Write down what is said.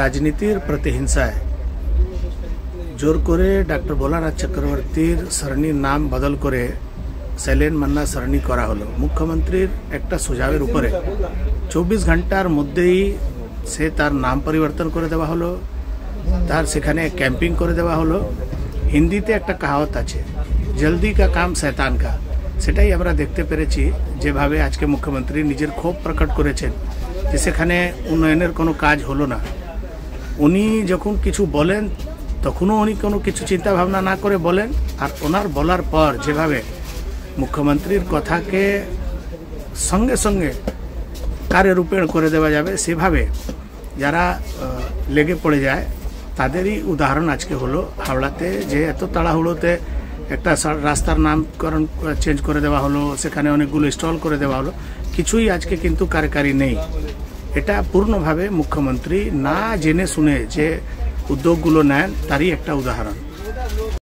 রাজনীতির প্রতিহিংসায় জোর করে ডক্টর ভোলানাথ চক্রবর্তীর সরণির নাম বদল করে শৈলেন মান্না সরণি করা হলো। মুখ্যমন্ত্রীর একটা সুঝাবের উপরে 24 ঘন্টার মধ্যেই সে তার নাম পরিবর্তন করে দেওয়া হলো, তার সেখানে ক্যাম্পিং করে দেওয়া হলো। হিন্দিতে একটা কাহাওয়াত আছে, জলদি কা কাম শয়তান কা, সেটাই আমরা দেখতে পেরেছি। যেভাবে আজকে মুখ্যমন্ত্রী নিজের ক্ষোভ প্রকট করেছেন যে সেখানে উন্নয়নের কোনো কাজ হলো না। উনি যখন কিছু বলেন তখনও উনি কোনো কিছু চিন্তা ভাবনা না করে বলেন, আর ওনার বলার পর যেভাবে মুখ্যমন্ত্রীর কথাকে সঙ্গে সঙ্গে কার্যরূপে করে দেওয়া যাবে সেভাবে যারা লেগে পড়ে যায় তাদেরই উদাহরণ আজকে হলো হাওড়াতে, যে এত তাড়াহুড়োতে একটা রাস্তার নামকরণ চেঞ্জ করে দেওয়া হলো, সেখানে অনেকগুলো স্টল করে দেওয়া হলো, কিছুই আজকে কিন্তু কার্যকারী নেই। এটা পূর্ণভাবে মুখ্যমন্ত্রী না জেনে শুনে যে উদ্যোগগুলো নেন তারই একটা উদাহরণ।